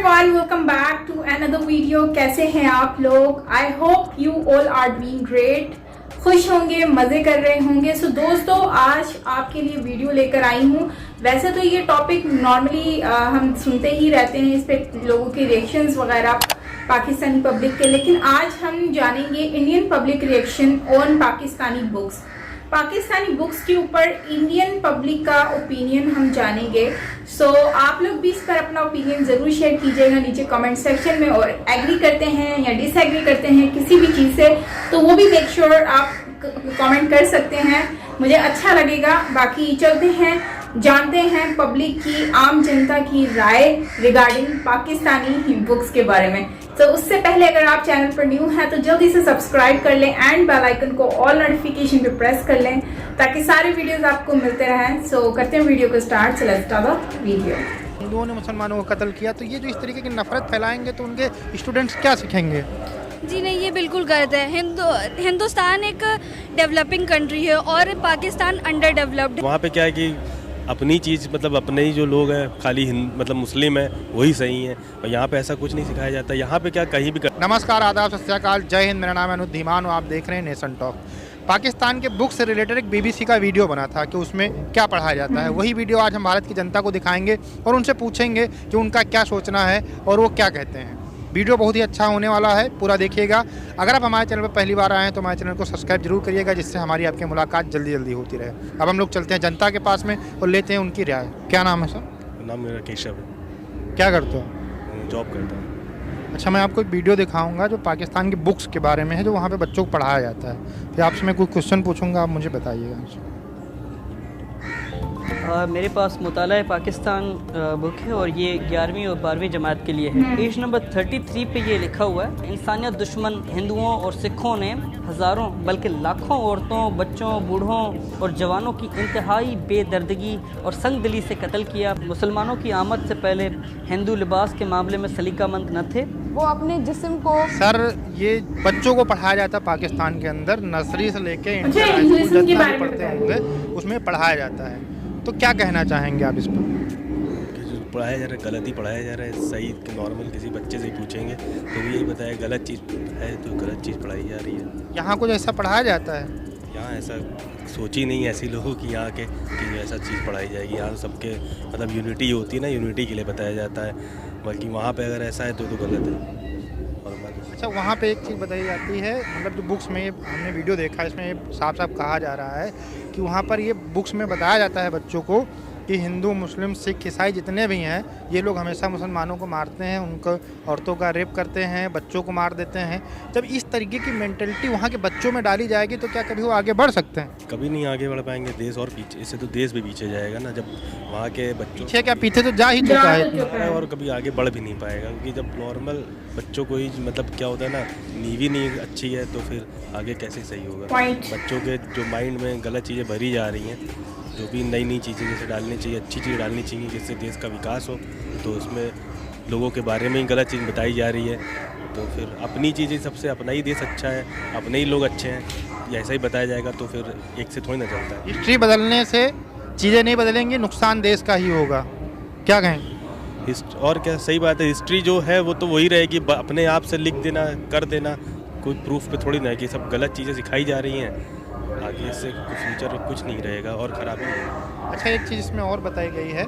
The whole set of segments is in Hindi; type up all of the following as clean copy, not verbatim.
everyone, welcome back to another video। कैसे हैं आप लोग? I hope you all are doing great। खुश होंगे, मजे कर रहे होंगे। सो दोस्तों, आज आपके लिए वीडियो लेकर आई हूँ। वैसे तो ये टॉपिक नॉर्मली हम सुनते ही रहते हैं, इस पे लोगों के रिएक्शंस वगैरह पाकिस्तानी पब्लिक के, लेकिन आज हम जानेंगे Indian public reaction on Pakistani books. Pakistani books के ऊपर इंडियन पब्लिक का ओपिनियन हम जानेंगे। सो आप लोग भी इस पर अपना ओपिनियन जरूर शेयर कीजिएगा नीचे कमेंट सेक्शन में, और एग्री करते हैं या डिसएग्री करते हैं किसी भी चीज़ से तो वो भी मेक श्योर आप कमेंट कर सकते हैं, मुझे अच्छा लगेगा। बाकी चलते हैं, जानते हैं पब्लिक की, आम जनता की राय रिगार्डिंग पाकिस्तानी बुक्स के बारे में। तो उससे पहले अगर आप चैनल पर न्यू हैं तो जल्दी से सब्सक्राइब कर लें एंड बेल आइकन को ऑल नोटिफिकेशन पे प्रेस कर लें ताकि सारे वीडियोस आपको मिलते रहें। सो करते हैं वीडियो को स्टार्ट। चलो स्टार्ट द वीडियो। हिंदुओं ने मुसलमानों को कत्ल किया, तो ये जो इस तरीके की नफरत फैलाएंगे तो उनके स्टूडेंट्स क्या सीखेंगे? जी नहीं, ये बिल्कुल गलत है। हिंदुस्तान एक डेवलपिंग कंट्री है और पाकिस्तान अंडर डेवलप्ड। वहाँ पे क्या है कि अपनी चीज़, मतलब अपने ही जो लोग हैं खाली मतलब मुस्लिम हैं वही सही हैं, और यहाँ पे ऐसा कुछ नहीं सिखाया जाता। यहाँ पे क्या कहीं भी नमस्कार, आदाब, सत श्री अकाल, जय हिंद। मेरा नाम है अनुज धीमान और आप देख रहे हैं नेशन टॉक। पाकिस्तान के बुक से रिलेटेड एक BBC का वीडियो बना था कि उसमें क्या पढ़ाया जाता है। वही वीडियो आज हम भारत की जनता को दिखाएंगे और उनसे पूछेंगे कि उनका क्या सोचना है और वो क्या कहते हैं। वीडियो बहुत ही अच्छा होने वाला है, पूरा देखिएगा। अगर आप हमारे चैनल पर पहली बार आए हैं तो हमारे चैनल को सब्सक्राइब जरूर करिएगा, जिससे हमारी आपकी मुलाकात जल्दी जल्दी होती रहे। अब हम लोग चलते हैं जनता के पास में और लेते हैं उनकी राय। क्या नाम है सर? नाम मेरा केशव है। क्या करते हो? जॉब करता हूँ। अच्छा, मैं आपको एक वीडियो दिखाऊंगा जो पाकिस्तान की बुक्स के बारे में है, जो वहाँ पे बच्चों को पढ़ाया जाता है। फिर आपसे मैं कोई क्वेश्चन पूछूंगा, आप मुझे बताइएगा। मेरे पास मुताला पाकिस्तान बुक है और ये 11वीं और 12वीं जमात के लिए है। पेज नंबर 33 पे ये लिखा हुआ है, इंसानियत दुश्मन हिंदुओं और सिखों ने हज़ारों बल्कि लाखों औरतों, बच्चों, बूढ़ों और जवानों की इंतहाई बेदर्दगी और संगदिली से कत्ल किया। मुसलमानों की आमद से पहले हिंदू लिबास के मामले में सलीकामंद न थे। वो अपने जिस्म को सर, ये बच्चों को पढ़ाया जाता है पाकिस्तान के अंदर, नर्सरी से लेके अच्छा, इंटर स्कूल के जितना बारे भी में पढ़ते होंगे उसमें पढ़ाया जाता है। तो क्या कहना चाहेंगे आप इस पर? जो पढ़ाया जा रहा है गलत ही पढ़ाया जा रहा है। सही नॉर्मल किसी बच्चे से पूछेंगे तो भी यही बताया गलत चीज़ है, तो गलत चीज़ पढ़ाई जा रही है। यहाँ कुछ ऐसा पढ़ाया जाता है? यहाँ ऐसा सोची नहीं ऐसी लोगों की यहाँ के कि ऐसा चीज़ पढ़ाई जाएगी। यहाँ सबके मतलब यूनिटी होती है ना, यूनिटी के लिए बताया जाता है। बल्कि वहाँ पे अगर ऐसा है तो गलत है। अच्छा, वहाँ पे एक चीज़ बताई जाती है, मतलब जो बुक्स में हमने वीडियो देखा है, इसमें साफ साफ कहा जा रहा है कि वहाँ पर ये बुक्स में बताया जाता है बच्चों को कि हिंदू, मुस्लिम, सिख, ईसाई जितने भी हैं ये लोग हमेशा मुसलमानों को मारते हैं, उनको औरतों का रेप करते हैं, बच्चों को मार देते हैं। जब इस तरीके की मेंटलिटी वहाँ के बच्चों में डाली जाएगी तो क्या कभी वो आगे बढ़ सकते हैं? कभी नहीं आगे बढ़ पाएंगे। देश और पीछे, इससे तो देश भी पीछे जाएगा ना। जब वहाँ के बच्चों पीछे क्या, पीछे तो जा ही चुका है और कभी आगे बढ़ भी नहीं पाएगा, क्योंकि जब नॉर्मल बच्चों को ही मतलब क्या होता है ना, नींव ही नहीं अच्छी है तो फिर आगे कैसे सही होगा। बच्चों के जो माइंड में गलत चीज़ें भरी जा रही हैं, जो भी नई नई चीज़ें जैसे डालनी चाहिए, अच्छी चीज़ डालनी चाहिए जिससे देश का विकास हो, तो उसमें लोगों के बारे में ही गलत चीज़ बताई जा रही है। तो फिर अपनी चीज़ें सबसे, अपना ही देश अच्छा है, अपने ही लोग अच्छे हैं, ऐसा ही बताया जाएगा तो फिर एक से थोड़ी ना चलता है। हिस्ट्री बदलने से चीज़ें नहीं बदलेंगी, नुकसान देश का ही होगा। क्या कहें? और क्या, सही बात है। हिस्ट्री जो है वो तो वही रहेगी, अपने आप से लिख देना, कर देना, कोई प्रूफ पे थोड़ी ना है कि सब गलत चीज़ें सिखाई जा रही हैं। आगे इससे फ्यूचर कुछ नहीं रहेगा और ख़राबी है। अच्छा, एक चीज़ इसमें और बताई गई है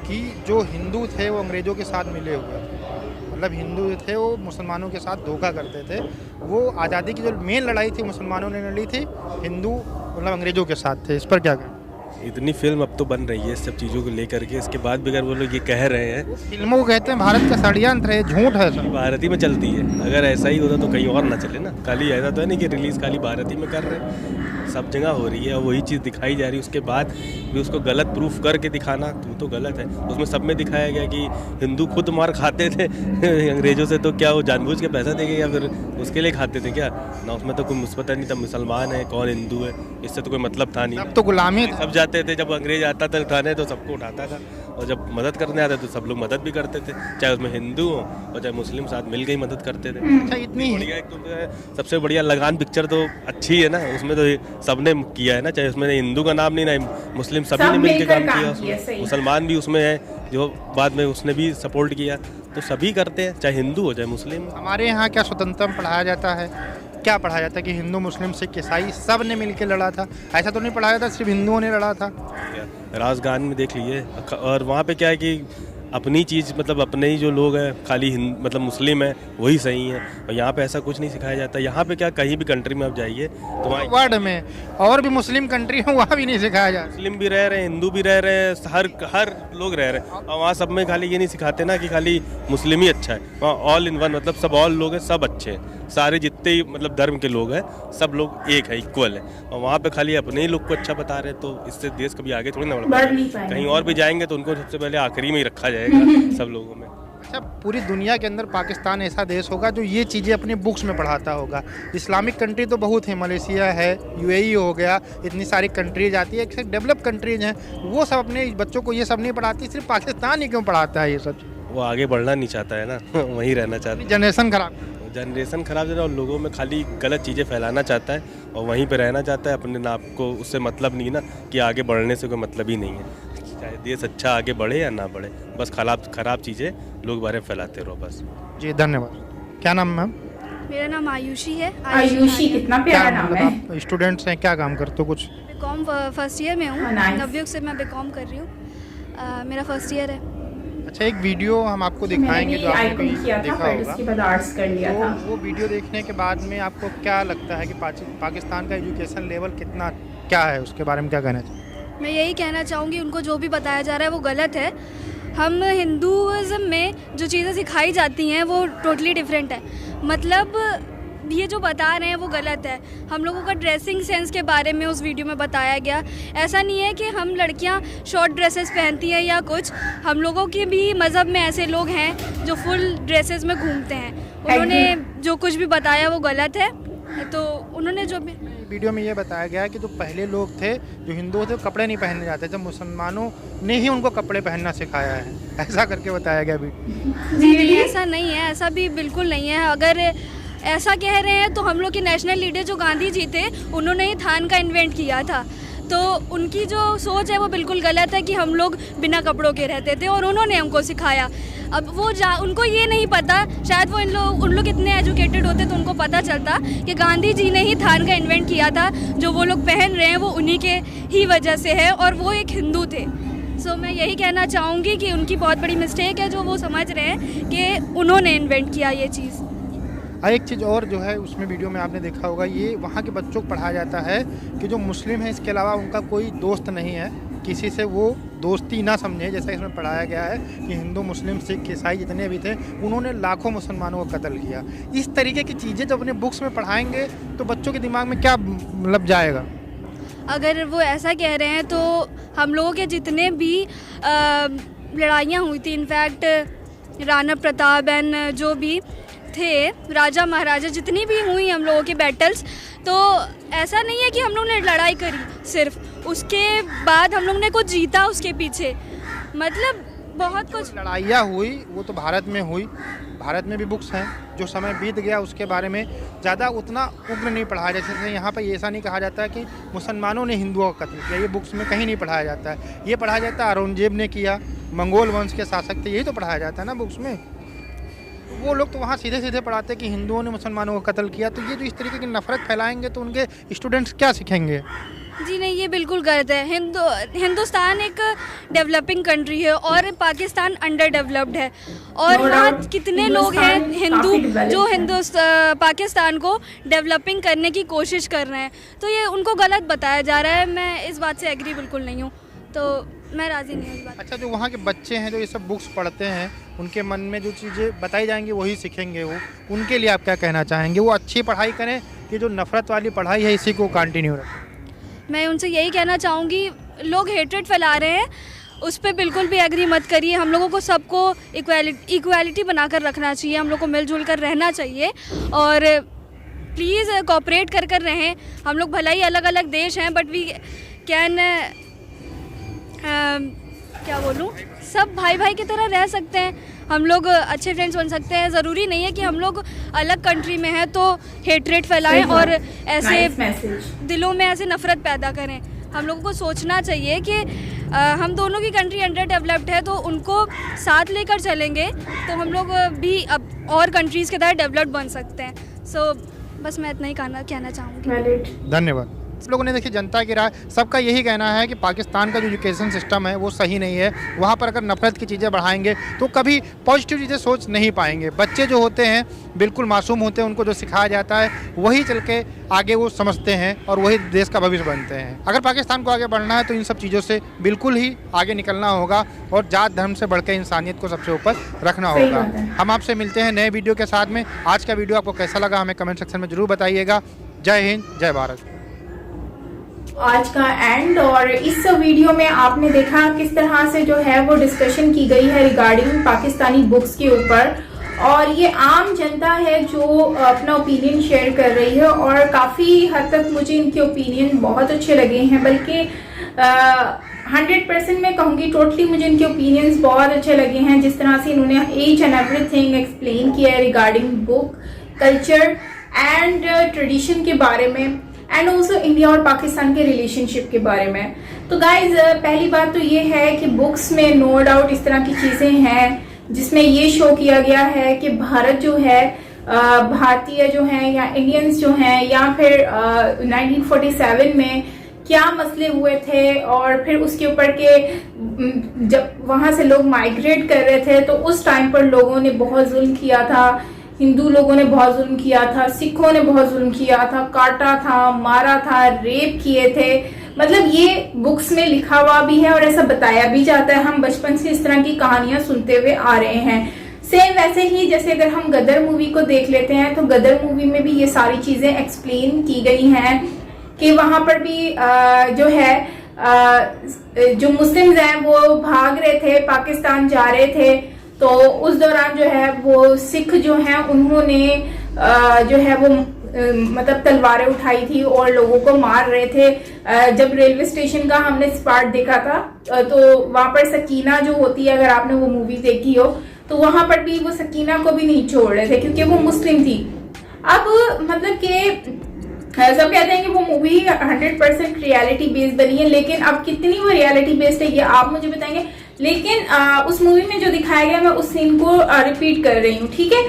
कि जो हिंदू थे वो अंग्रेज़ों के साथ मिले हुए थे, मतलब हिंदू थे वो मुसलमानों के साथ धोखा करते थे। वो आज़ादी की जो मेन लड़ाई थी मुसलमानों ने लड़ी थी, हिंदू मतलब अंग्रेज़ों के साथ थे। इस पर क्या कहें? इतनी फिल्म अब तो बन रही है इस सब चीज़ों को लेकर के, इसके बाद भी अगर वो लोग ये कह रहे हैं, फिल्मों को कहते हैं भारत का षड्यंत्र है, झूठ है सर। भारत ही में चलती है। अगर ऐसा ही होता तो कहीं और ना चले ना। खाली ऐसा तो है नहीं कि रिलीज़ खाली भारत ही में कर रहे हैं, सब जगह हो रही है और वही चीज़ दिखाई जा रही है। उसके बाद भी उसको गलत प्रूफ करके दिखाना तो गलत है। उसमें सब में दिखाया गया कि हिंदू खुद मार खाते थे अंग्रेज़ों से, तो क्या वो जानबूझ के पैसा देंगे या फिर उसके लिए खाते थे क्या ना? उसमें तो कोई मुस्बत नहीं था, मुसलमान है कौन हिंदू है, इससे तो कोई मतलब था नहीं। अब तो गुलामी सब जाते थे, जब अंग्रेज आता था उठाने तो सबको उठाता था, और जब मदद करने आते तो सब लोग मदद भी करते थे, चाहे उसमें हिंदू हो और चाहे मुस्लिम, साथ मिल गई मदद करते थे। अच्छा, इतनी बढ़िया, एक तो सबसे बढ़िया लगान पिक्चर तो अच्छी है ना, उसमें तो सबने किया है ना, चाहे उसमें हिंदू का नाम नहीं ना मुस्लिम, सभी ने मिलकर काम किया। मुसलमान भी उसमें है जो बाद में उसने भी सपोर्ट किया, तो सभी करते हैं, चाहे हिंदू हो चाहे मुस्लिम। हमारे यहाँ क्या स्वतंत्रता में पढ़ाया जाता है? क्या पढ़ाया जाता है कि हिंदू मुस्लिम सिख ईसाई सब ने मिलकर लड़ा था? ऐसा तो नहीं पढ़ाया जाता सिर्फ हिंदुओं ने लड़ा था। राजगान में देख लीजिए, और वहाँ पे क्या है कि अपनी चीज़ मतलब अपने ही जो लोग हैं खाली मतलब मुस्लिम है वही सही है, और यहाँ पे ऐसा कुछ नहीं सिखाया जाता। यहाँ पे क्या कहीं भी कंट्री में आप जाइए तो वहाँ वर्ल्ड में और भी मुस्लिम कंट्री है वहाँ भी नहीं सिखाया जाता। मुस्लिम भी रह रहे हैं, हिंदू भी रह रहे हैं, हर लोग रह रहे हैं, और वहाँ सब में खाली ये नहीं सिखाते ना कि खाली मुस्लिम ही अच्छा है। वहाँ ऑल इन वन, मतलब सब ऑल लोग हैं, सब अच्छे हैं, सारे जितने ही मतलब धर्म के लोग हैं सब लोग एक है, इक्वल है। और वहाँ पे खाली अपने ही लोग को अच्छा बता रहे हैं, तो इससे देश कभी आगे थोड़ी ना बढ़ पाएगा। कहीं और भी जाएंगे तो उनको सबसे पहले आखिरी में ही रखा जाएगा सब लोगों में। अच्छा, पूरी दुनिया के अंदर पाकिस्तान ऐसा देश होगा जो ये चीज़ें अपनी बुक्स में पढ़ाता होगा। इस्लामिक कंट्री तो बहुत है, मलेशिया है, यूएई हो गया, इतनी सारी कंट्रीज आती है, डेवलप कंट्रीज हैं, वो सब अपने बच्चों को ये सब नहीं पढ़ाती। सिर्फ पाकिस्तान ही क्यों पढ़ाता है ये सब? वो आगे बढ़ना नहीं चाहता है ना वहीं रहना चाहता है। जनरेशन खराब है और लोगों में खाली गलत चीज़ें फैलाना चाहता है और वहीं पे रहना चाहता है। अपने नाप को उससे मतलब नहीं ना कि आगे बढ़ने से कोई मतलब ही नहीं है, चाहे देश अच्छा आगे बढ़े या ना बढ़े, बस खराब चीज़ें लोग बारे में फैलाते रहो बस। जी धन्यवाद। क्या नाम मैम? मेरा नाम आयुषी है। आयुषी कितना प्यारा नाम है। आप स्टूडेंट्स हैं, क्या काम करते हो? कुछ बीकॉम फर्स्ट ईयर में हूँ, नवयुग से मैं बीकॉम कर रही हूँ, मेरा फर्स्ट ईयर है। अच्छा, एक वीडियो हम आपको दिखाएंगे जो आपने कहीं देखा होगा, इसके बाद आर्ट्स कर लिया था। वो वीडियो देखने के बाद में आपको क्या लगता है कि पाकिस्तान का एजुकेशन लेवल कितना क्या है, उसके बारे में क्या कहना चाहिए? मैं यही कहना चाहूँगी, उनको जो भी बताया जा रहा है वो गलत है। हम हिंदुज़म में जो चीज़ें सिखाई जाती हैं वो टोटली डिफरेंट है। मतलब ये जो बता रहे हैं वो गलत है। हम लोगों का ड्रेसिंग सेंस के बारे में उस वीडियो में बताया गया। ऐसा नहीं है कि हम लड़कियां शॉर्ट ड्रेसेस पहनती हैं या कुछ, हम लोगों के भी मज़हब में ऐसे लोग हैं जो फुल ड्रेसेस में घूमते हैं। उन्होंने जो कुछ भी बताया वो गलत है। तो उन्होंने जो भी वीडियो में ये बताया गया कि जो पहले लोग थे जो हिंदू थे कपड़े नहीं पहनने जाते थे, मुसलमानों ने ही उनको कपड़े पहनना सिखाया है, ऐसा करके बताया गया वीडियो। जी ऐसा नहीं है, ऐसा भी बिल्कुल नहीं है। अगर ऐसा कह रहे हैं तो हम लोग के नेशनल लीडर जो गांधी जी थे उन्होंने ही थान का इन्वेंट किया था, तो उनकी जो सोच है वो बिल्कुल गलत है कि हम लोग बिना कपड़ों के रहते थे और उन्होंने हमको सिखाया। अब वो उनको ये नहीं पता, शायद वो उन लोग इतने एजुकेटेड होते तो उनको पता चलता कि गांधी जी ने ही थान का इन्वेंट किया था, जो वो लोग पहन रहे हैं वो उन्हीं के ही वजह से है और वो एक हिंदू थे। सो मैं यही कहना चाहूँगी कि उनकी बहुत बड़ी मिस्टेक है जो वो समझ रहे हैं कि उन्होंने इन्वेंट किया ये चीज़। एक चीज़ और जो है उसमें वीडियो में आपने देखा होगा, ये वहाँ के बच्चों को पढ़ाया जाता है कि जो मुस्लिम है इसके अलावा उनका कोई दोस्त नहीं है, किसी से वो दोस्ती ना समझे। जैसा इसमें पढ़ाया गया है कि हिंदू मुस्लिम सिख ईसाई जितने भी थे उन्होंने लाखों मुसलमानों को कत्ल किया। इस तरीके की चीज़ें जब अपने बुक्स में पढ़ाएंगे तो बच्चों के दिमाग में क्या मतलब जाएगा? अगर वो ऐसा कह रहे हैं तो हम लोगों के जितने भी लड़ाइयाँ हुई थी, इनफैक्ट राणा प्रताप एंड जो भी थे राजा महाराजा जितनी भी हुई हम लोगों की बैटल्स, तो ऐसा नहीं है कि हम लोग ने लड़ाई करी सिर्फ, उसके बाद हम लोग ने कुछ जीता उसके पीछे, मतलब बहुत कुछ लड़ाइयाँ हुई वो तो भारत में हुई, भारत में भी बुक्स हैं। जो समय बीत गया उसके बारे में ज़्यादा उतना उग्र नहीं पढ़ाया जाता। जैसे यहाँ पर ऐसा नहीं कहा जाता कि मुसलमानों ने हिंदुओं का कत्ल किया, ये बुक्स में कहीं नहीं पढ़ाया जाता है। ये पढ़ाया जाता है औरंगजेब ने किया, मंगोल वंश के शासक थे, यही तो पढ़ाया जाता है ना बुक्स में। वो लोग तो वहाँ सीधे सीधे पढ़ाते हैं कि हिंदुओं ने मुसलमानों को कत्ल किया। तो ये जो इस तरीके की नफरत फैलाएंगे तो उनके स्टूडेंट्स क्या सीखेंगे? जी नहीं, ये बिल्कुल गलत है। हिंदुस्तान एक डेवलपिंग कंट्री है और पाकिस्तान अंडर डेवलप्ड है, और वहाँ कितने लोग हैं हिंदू जो पाकिस्तान को डेवलपिंग करने की कोशिश कर रहे हैं, तो ये उनको गलत बताया जा रहा है। मैं इस बात से एग्री बिल्कुल नहीं हूँ, तो मैं राज़ी नहीं हूँ इस बात। अच्छा, जो वहाँ के बच्चे हैं जो ये सब बुक्स पढ़ते हैं, उनके मन में जो चीज़ें बताई जाएंगी वही सीखेंगे वो, उनके लिए आप क्या कहना चाहेंगे? वो अच्छी पढ़ाई करें कि जो नफरत वाली पढ़ाई है इसी को कंटिन्यू रखें? मैं उनसे यही कहना चाहूँगी, लोग हेट्रेड फैला रहे हैं उस पर बिल्कुल भी एग्री मत करिए। हम लोगों को सबको इक्वालिटी बनाकर रखना चाहिए, हम लोग को मिलजुल कर रहना चाहिए और प्लीज़ कोऑपरेट कर रहें। हम लोग भला ही अलग अलग देश हैं बट वी कैन क्या बोलूँ, सब भाई भाई की तरह रह सकते हैं, हम लोग अच्छे फ्रेंड्स बन सकते हैं। ज़रूरी नहीं है कि हम लोग अलग कंट्री में हैं तो हेट्रेड फैलाएं और ऐसे दिलों में ऐसे नफ़रत पैदा करें। हम लोगों को सोचना चाहिए कि हम दोनों की कंट्री अंडर डेवलप्ड है, तो उनको साथ लेकर चलेंगे तो हम लोग भी अब और कंट्रीज़ की तरह डेवलप्ड बन सकते हैं। सो बस मैं इतना ही कहना चाहूँगी। धन्यवाद। आप लोगों ने देखिए जनता की राय, सबका यही कहना है कि पाकिस्तान का जो एजुकेशन सिस्टम है वो सही नहीं है। वहाँ पर अगर नफरत की चीज़ें बढ़ाएंगे तो कभी पॉजिटिव चीज़ें सोच नहीं पाएंगे। बच्चे जो होते हैं बिल्कुल मासूम होते हैं, उनको जो सिखाया जाता है वही चल के आगे वो समझते हैं और वही देश का भविष्य बनते हैं। अगर पाकिस्तान को आगे बढ़ना है तो इन सब चीज़ों से बिल्कुल ही आगे निकलना होगा और जात धर्म से बढ़ के इंसानियत को सबसे ऊपर रखना होगा। हम आपसे मिलते हैं नए वीडियो के साथ में। आज का वीडियो आपको कैसा लगा हमें कमेंट सेक्शन में ज़रूर बताइएगा। जय हिंद, जय भारत। आज का एंड, और इस वीडियो में आपने देखा किस तरह से जो है वो डिस्कशन की गई है रिगार्डिंग पाकिस्तानी बुक्स के ऊपर, और ये आम जनता है जो अपना ओपिनियन शेयर कर रही है और काफ़ी हद तक मुझे इनके ओपिनियन बहुत अच्छे लगे हैं, बल्कि 100% मैं कहूँगी टोटली मुझे इनके ओपिनियंस बहुत अच्छे लगे हैं। जिस तरह से इन्होंने ईच एंड एवरीथिंग एक्सप्लेन किया है regarding book, culture and tradition के बारे में, एंड ऑल्सो इंडिया और पाकिस्तान के रिलेशनशिप के बारे में। तो गाइज पहली बात तो ये है कि बुक्स में नो डाउट इस तरह की चीज़ें हैं जिसमें ये शो किया गया है कि भारत जो है, भारतीय जो हैं या इंडियंस जो हैं, या फिर 1947 में क्या मसले हुए थे, और फिर उसके ऊपर के जब वहाँ से लोग माइग्रेट कर रहे थे तो उस टाइम पर लोगों ने बहुत जुल्म किया था, हिंदू लोगों ने बहुत जुल्म किया था, सिखों ने बहुत जुल्म किया था, काटा था, मारा था, रेप किए थे। मतलब ये बुक्स में लिखा हुआ भी है और ऐसा बताया भी जाता है। हम बचपन से इस तरह की कहानियां सुनते हुए आ रहे हैं। सेम वैसे ही जैसे अगर हम गदर मूवी को देख लेते हैं तो गदर मूवी में भी ये सारी चीजें एक्सप्लेन की गई हैं कि वहां पर भी जो है जो मुस्लिम्स हैं वो भाग रहे थे, पाकिस्तान जा रहे थे, तो उस दौरान जो है वो सिख जो हैं उन्होंने जो है वो मतलब तलवारें उठाई थी और लोगों को मार रहे थे। जब रेलवे स्टेशन का हमने स्पॉट देखा था तो वहां पर सकीना जो होती है, अगर आपने वो मूवी देखी हो, तो वहां पर भी वो सकीना को भी नहीं छोड़ रहे थे क्योंकि वो मुस्लिम थी। अब मतलब कि सब कहते हैं कि वो मूवी 100% रियलिटी बेस्ड बनी है, लेकिन अब कितनी वो रियलिटी बेस्ड है ये आप मुझे बताएंगे। लेकिन उस मूवी में जो दिखाया गया मैं उस सीन को रिपीट कर रही हूँ, ठीक है।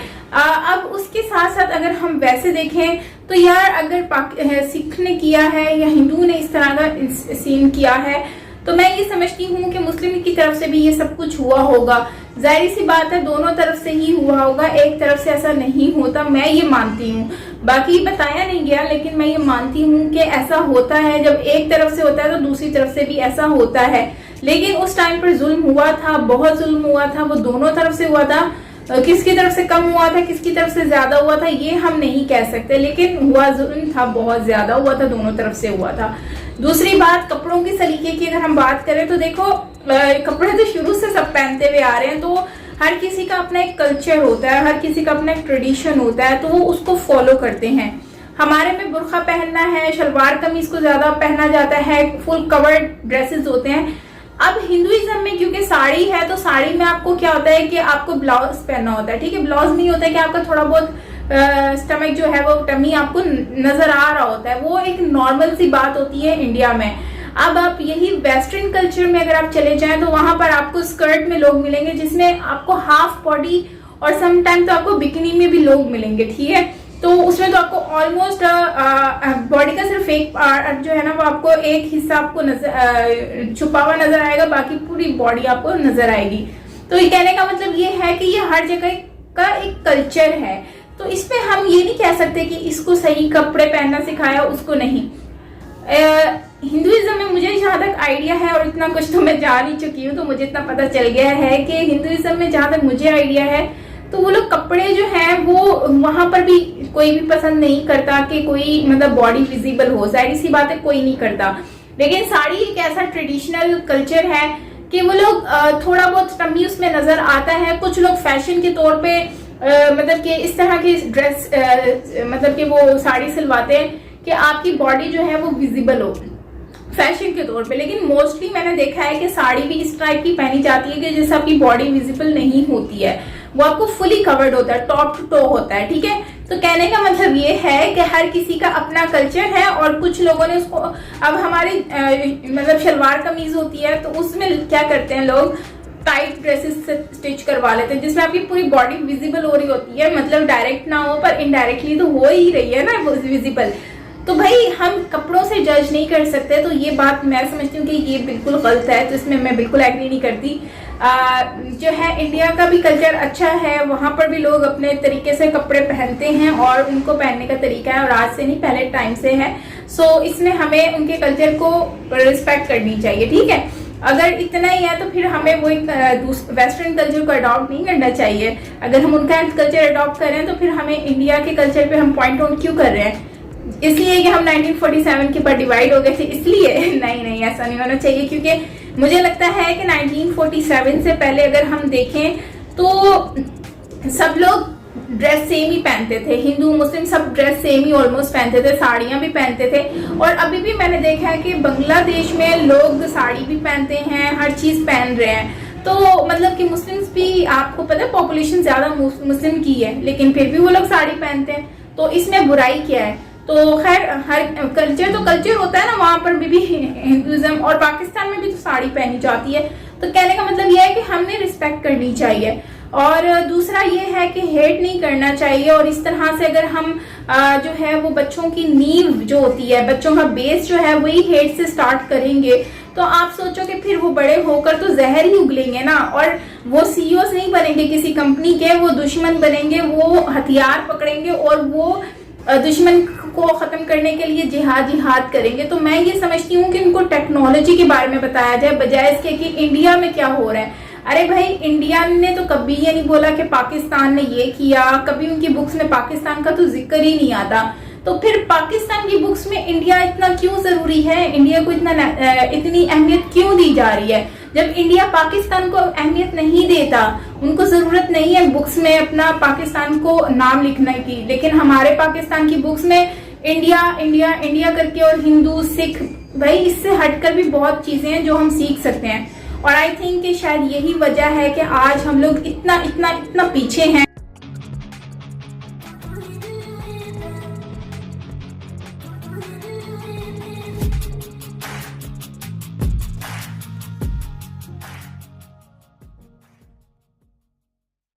अब उसके साथ साथ अगर हम वैसे देखें तो यार अगर सिख ने किया है या हिंदू ने इस तरह का सीन किया है तो मैं ये समझती हूँ कि मुस्लिम की तरफ से भी ये सब कुछ हुआ होगा। जाहिर सी बात है दोनों तरफ से ही हुआ होगा, एक तरफ से ऐसा नहीं होता, मैं ये मानती हूँ। बाकी बताया नहीं गया लेकिन मैं ये मानती हूँ कि ऐसा होता है। जब एक तरफ से होता है तो दूसरी तरफ से भी ऐसा होता है। लेकिन उस टाइम पर जुल्म हुआ था, बहुत जुल्म हुआ था, वो दोनों तरफ से हुआ था। किसकी तरफ से कम हुआ था, किसकी तरफ से ज्यादा हुआ था ये हम नहीं कह सकते, लेकिन हुआ जुल्म था, बहुत ज्यादा हुआ था, दोनों तरफ से हुआ था। दूसरी बात, कपड़ों के सलीके की अगर हम बात करें तो देखो कपड़े तो शुरू से सब पहनते हुए आ रहे हैं, तो हर किसी का अपना एक कल्चर होता है, हर किसी का अपना एक ट्रेडिशन होता है, तो वो उसको फॉलो करते हैं। हमारे में बुर्खा पहनना है, शलवार कमीज को ज्यादा पहना जाता है, फुल कवर्ड ड्रेसेस होते हैं। अब हिंदुइज्म में क्योंकि साड़ी है तो साड़ी में आपको क्या होता है कि आपको ब्लाउज पहनना होता है, ठीक है। ब्लाउज नहीं होता है कि आपका थोड़ा बहुत स्टमक जो है वो टमी आपको नजर आ रहा होता है, वो एक नॉर्मल सी बात होती है इंडिया में। अब आप यही वेस्टर्न कल्चर में अगर आप चले जाएं तो वहां पर आपको स्कर्ट में लोग मिलेंगे जिसमें आपको हाफ बॉडी और समटाइम तो आपको बिकनी में भी लोग मिलेंगे, ठीक है। तो उसमें तो आपको ऑलमोस्ट बॉडी का सिर्फ एक पार्ट जो है ना वो आपको एक हिस्सा आपको नजर छुपा हुआ नजर आएगा, बाकी पूरी बॉडी आपको नजर आएगी। तो ये कहने का मतलब ये है कि ये हर जगह का एक कल्चर है, तो इस पे हम ये नहीं कह सकते कि इसको सही कपड़े पहनना सिखाया उसको नहीं। हिंदुइज्म में मुझे जहां तक आइडिया है, और इतना कुछ तो मैं जान ही चुकी हूँ तो मुझे इतना पता चल गया है कि हिंदुइज्म में जहां तक मुझे आइडिया है तो वो लोग कपड़े जो हैं वो वहां पर भी कोई भी पसंद नहीं करता कि कोई मतलब बॉडी विजिबल हो, जाहिर सी बात है कोई नहीं करता। लेकिन साड़ी एक ऐसा ट्रेडिशनल कल्चर है कि वो लोग थोड़ा बहुत टमी उसमें नजर आता है। कुछ लोग फैशन के तौर पे मतलब कि इस तरह की ड्रेस मतलब कि वो साड़ी सिलवाते हैं कि आपकी बॉडी जो है वो विजिबल हो फैशन के तौर पे। लेकिन मोस्टली मैंने देखा है कि साड़ी भी इस टाइप की पहनी जाती है कि जैसे आपकी बॉडी विजिबल नहीं होती है, वो आपको फुली कवर्ड होता है, टॉप टू टो होता है, ठीक है। तो कहने का मतलब ये है कि हर किसी का अपना कल्चर है और कुछ लोगों ने उसको, अब हमारी मतलब शलवार कमीज होती है तो उसमें क्या करते हैं लोग, टाइट ड्रेसेस स्टिच करवा लेते हैं जिसमें आपकी पूरी बॉडी विजिबल हो रही होती है, मतलब डायरेक्ट ना हो पर इनडायरेक्टली तो हो ही रही है ना विजिबल। तो भाई हम कपड़ों से जज नहीं कर सकते, तो ये बात मैं समझती हूँ कि ये बिल्कुल गलत है, तो इसमें मैं बिल्कुल एग्री नहीं करती। जो है इंडिया का भी कल्चर अच्छा है, वहाँ पर भी लोग अपने तरीके से कपड़े पहनते हैं और उनको पहनने का तरीका है और आज से नहीं पहले टाइम से है। सो इसमें हमें उनके कल्चर को रिस्पेक्ट करनी चाहिए, ठीक है। अगर इतना ही है तो फिर हमें वो एक वेस्टर्न कल्चर को अडॉप्ट नहीं करना चाहिए। अगर हम उनका कल्चर अडॉप्ट कर रहे हैं तो फिर हमें इंडिया के कल्चर पे हम पॉइंट आउट क्यों कर रहे हैं, इसलिए कि हम 1947 के बाद डिवाइड हो गए थे इसलिए? नहीं, ऐसा नहीं होना चाहिए, क्योंकि मुझे लगता है कि 1947 से पहले अगर हम देखें तो सब लोग ड्रेस सेम ही पहनते थे, हिंदू मुस्लिम सब ड्रेस सेम ही ऑलमोस्ट पहनते थे, साड़ियां भी पहनते थे। और अभी भी मैंने देखा है कि बांग्लादेश में लोग साड़ी भी पहनते हैं, हर चीज पहन रहे हैं। तो मतलब कि मुस्लिम्स भी, आपको पता है पॉपुलेशन ज्यादा मुस्लिम की है लेकिन फिर भी वो लोग साड़ी पहनते हैं, तो इसमें बुराई क्या है? तो खैर हर कल्चर तो कल्चर होता है ना, वहां पर भी हिंदुज्म और पाकिस्तान में भी तो साड़ी पहनी जाती है। तो कहने का मतलब यह है कि हमने रिस्पेक्ट करनी चाहिए और दूसरा ये है कि हेट नहीं करना चाहिए। और इस तरह से अगर हम जो है वो बच्चों की नींव जो होती है, बच्चों का बेस जो है वही हेट से स्टार्ट करेंगे तो आप सोचो कि फिर वो बड़े होकर तो जहर ही उगलेंगे ना, और वो सीईओ नहीं बनेंगे किसी कंपनी के, वो दुश्मन बनेंगे, वो हथियार पकड़ेंगे और वो दुश्मन को खत्म करने के लिए जिहाद करेंगे। तो मैं ये समझती हूँ कि उनको टेक्नोलॉजी के बारे में बताया जाए बजाय इसके कि इंडिया में क्या हो रहा है। अरे भाई इंडिया ने तो कभी ये नहीं बोला कि पाकिस्तान ने ये किया, कभी उनकी बुक्स में पाकिस्तान का तो जिक्र ही नहीं आता। तो फिर पाकिस्तान की बुक्स में इंडिया इतना क्यों जरूरी है, इंडिया को इतनी अहमियत क्यों दी जा रही है? जब इंडिया पाकिस्तान को अहमियत नहीं देता, उनको जरूरत नहीं है बुक्स में अपना पाकिस्तान को नाम लिखने की, लेकिन हमारे पाकिस्तान की बुक्स में इंडिया इंडिया इंडिया करके और हिंदू सिख, भाई इससे हटकर भी बहुत चीजें हैं जो हम सीख सकते हैं। और आई थिंक कि शायद यही वजह है कि आज हम लोग इतना पीछे हैं